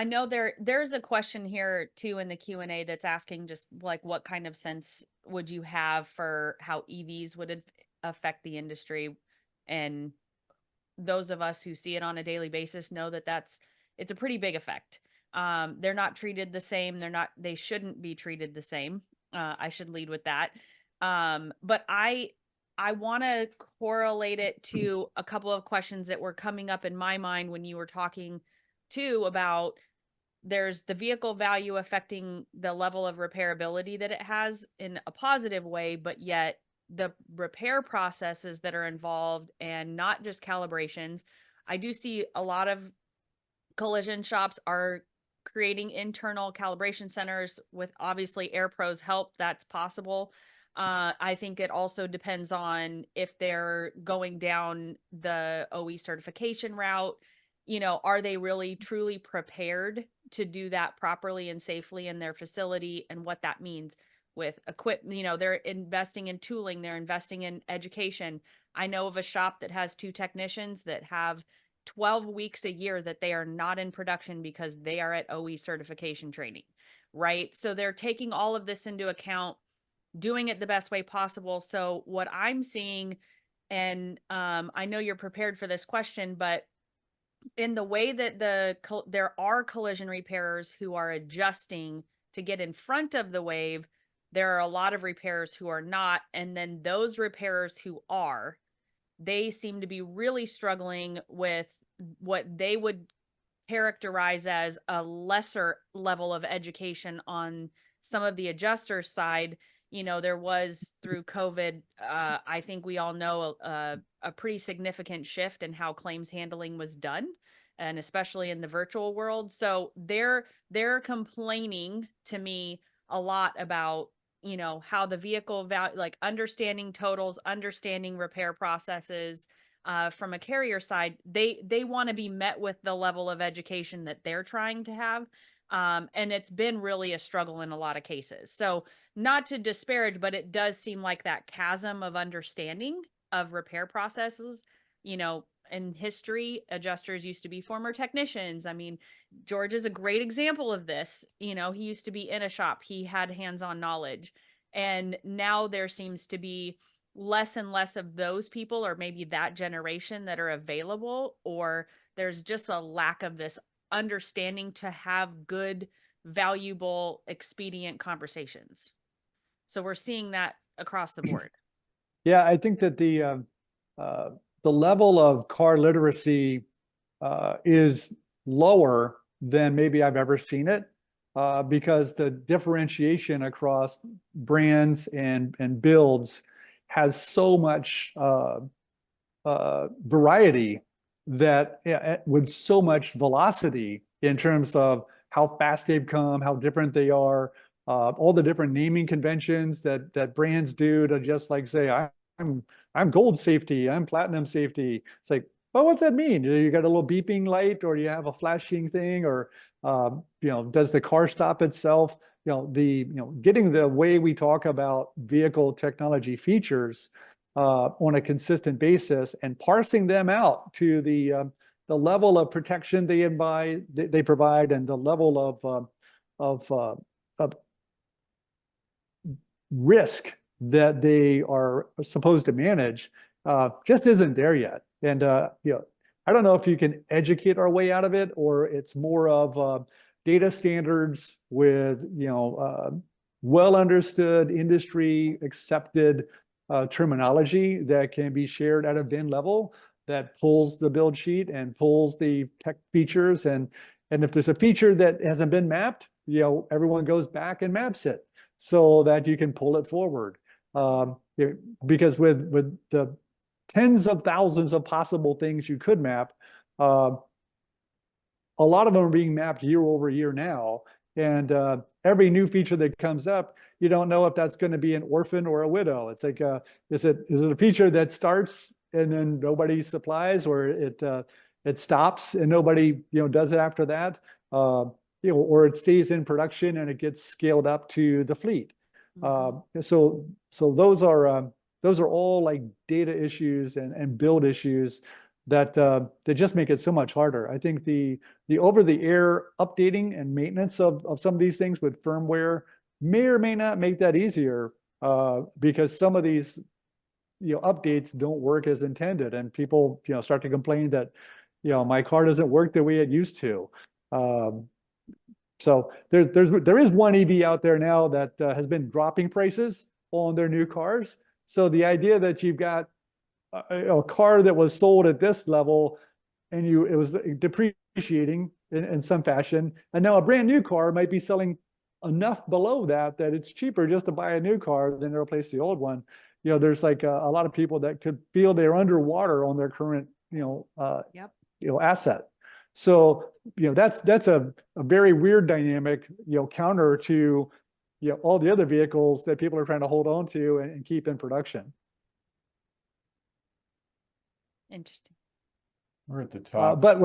know there's a question here too in the Q&A that's asking just like what kind of sense would you have for how EVs would affect the industry, and those of us who see it on a daily basis know that it's a pretty big effect. They're not treated the same. They shouldn't be treated the same. I should lead with that. But I want to correlate it to a couple of questions that were coming up in my mind when you were talking too about there's the vehicle value affecting the level of repairability that it has in a positive way, but yet the repair processes that are involved and not just calibrations. I do see a lot of collision shops are creating internal calibration centers with obviously AirPro's help. That's possible. I think it also depends on if they're going down the OE certification route. Are they really truly prepared to do that properly and safely in their facility, and what that means with equipment? They're investing in tooling, they're investing in education. I know of a shop that has 2 technicians that have 12 weeks a year that they are not in production because they are at OE certification training, right? So they're taking all of this into account, doing it the best way possible. So what I'm seeing, and I know you're prepared for this question, but in the way that there are collision repairers who are adjusting to get in front of the wave, there are a lot of repairers who are not. And then those repairers who are, they seem to be really struggling with what they would characterize as a lesser level of education on some of the adjusters' side. There was through COVID, I think we all know a pretty significant shift in how claims handling was done, and especially in the virtual world. So they're complaining to me a lot about how the vehicle value, like understanding totals, understanding repair processes. From a carrier side, they want to be met with the level of education that they're trying to have. And it's been really a struggle in a lot of cases. So not to disparage, but it does seem like that chasm of understanding of repair processes, in history, adjusters used to be former technicians. I mean, George is a great example of this. He used to be in a shop. He had hands-on knowledge. And now there seems to be less and less of those people, or maybe that generation, that are available, or there's just a lack of this understanding to have good valuable, expedient conversations. So we're seeing that across the board. Yeah, I think that the level of car literacy is lower than maybe I've ever seen it, because the differentiation across brands and builds has so much variety that with so much velocity in terms of how fast they've come, how different they are, all the different naming conventions that brands do to just like say, I'm gold safety, I'm platinum safety. It's like, well, what's that mean? You got a little beeping light, or you have a flashing thing, or does the car stop itself? Getting the way we talk about vehicle technology features on a consistent basis and parsing them out to the level of protection they provide and the level of risk that they are supposed to manage just isn't there yet. And I don't know if you can educate our way out of it, or it's more of data standards with well understood, industry accepted terminology that can be shared at a VIN level that pulls the build sheet and pulls the tech features. And if there's a feature that hasn't been mapped, everyone goes back and maps it so that you can pull it forward. Because with the tens of thousands of possible things you could map, a lot of them are being mapped year over year now. And every new feature that comes up, you don't know if that's going to be an orphan or a widow. It's like, is it a feature that starts and then nobody supplies, or it stops and nobody does it after that, or it stays in production and it gets scaled up to the fleet. So those are all like data issues and build issues that just make it so much harder. I think the over-the-air updating and maintenance of some of these things with firmware may or may not make that easier, because some of these updates don't work as intended, and people start to complain that my car doesn't work the way it used to. So there is one EV out there now that has been dropping prices on their new cars. So the idea that you've got a car that was sold at this level and it was depreciating in some fashion, and now a brand new car might be selling enough below that it's cheaper just to buy a new car than to replace the old one. There's like a lot of people that could feel they're underwater on their current asset. So that's a very weird dynamic, counter to all the other vehicles that people are trying to hold on to and keep in production. Interesting. We're at the top. But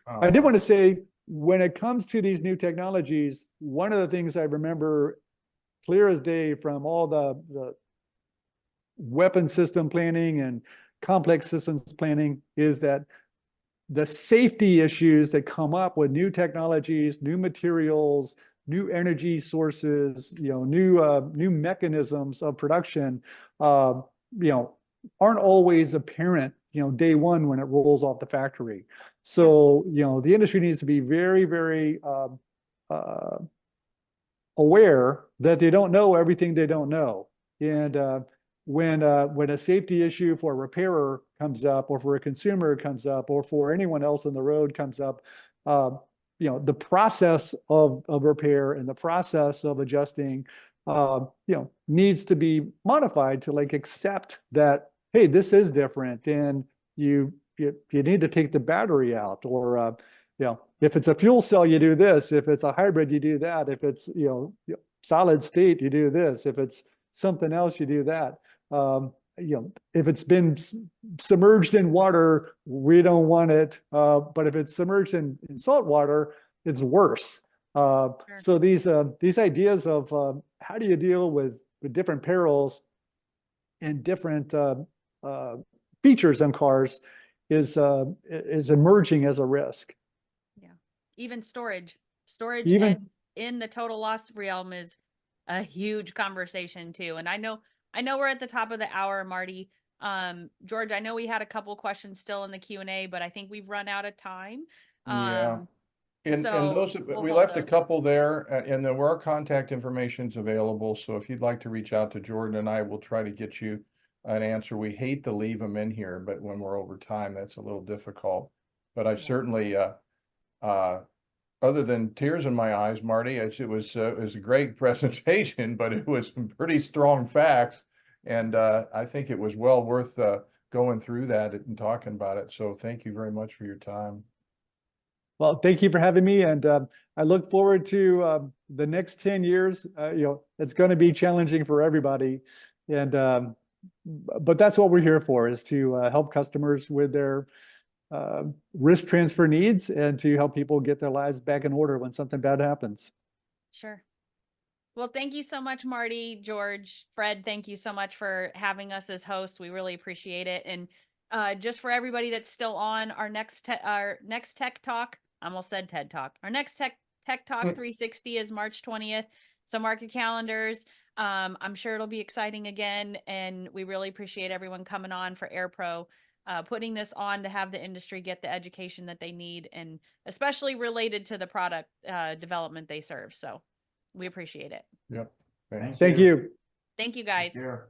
I did want to say, when it comes to these new technologies, one of the things I remember clear as day from all the weapon system planning and complex systems planning is that the safety issues that come up with new technologies, new materials, new energy sources, new mechanisms of production, aren't always apparent, day one when it rolls off the factory. So, the industry needs to be very, very aware that they don't know everything they don't know. And when a safety issue for a repairer comes up, or for a consumer comes up, or for anyone else on the road comes up, the process of repair and the process of adjusting, needs to be modified to like accept that, hey, this is different, and you need to take the battery out, or if it's a fuel cell, you do this. If it's a hybrid, you do that. If it's solid state, you do this. If it's something else, you do that. If it's been submerged in water, we don't want it. But if it's submerged in salt water, it's worse. Sure. So these ideas of how do you deal with different perils and different features in cars is emerging as a risk. Yeah. Even storage Even in the total loss realm is a huge conversation too. And I know we're at the top of the hour, Marty. George, I know we had a couple questions still in the Q&A, but I think we've run out of time. Yeah. And those, we'll we hold left a those. couple there, and there were contact information's available. So if you'd like to reach out to Jordan and I, will try to get you an answer. We hate to leave them in here, but when we're over time, that's a little difficult. But I certainly, other than tears in my eyes, Marty, it was a great presentation, but it was some pretty strong facts. And I think it was well worth going through that and talking about it. So thank you very much for your time. Well, thank you for having me, and I look forward to the next 10 years. It's going to be challenging for everybody, and but that's what we're here for, is to help customers with their risk transfer needs and to help people get their lives back in order when something bad happens. Sure. Well, thank you so much, Marty, George, Fred. Thank you so much for having us as hosts. We really appreciate it. And just for everybody that's still on, our next Tech Talk, I almost said TED Talk. Our next Tech Talk 360 is March 20th. So mark your calendars. I'm sure it'll be exciting again. And we really appreciate everyone coming on for AirPro, putting this on to have the industry get the education that they need, and especially related to the product development they serve. So we appreciate it. Yep. Thank you. Thank you, guys. Take care.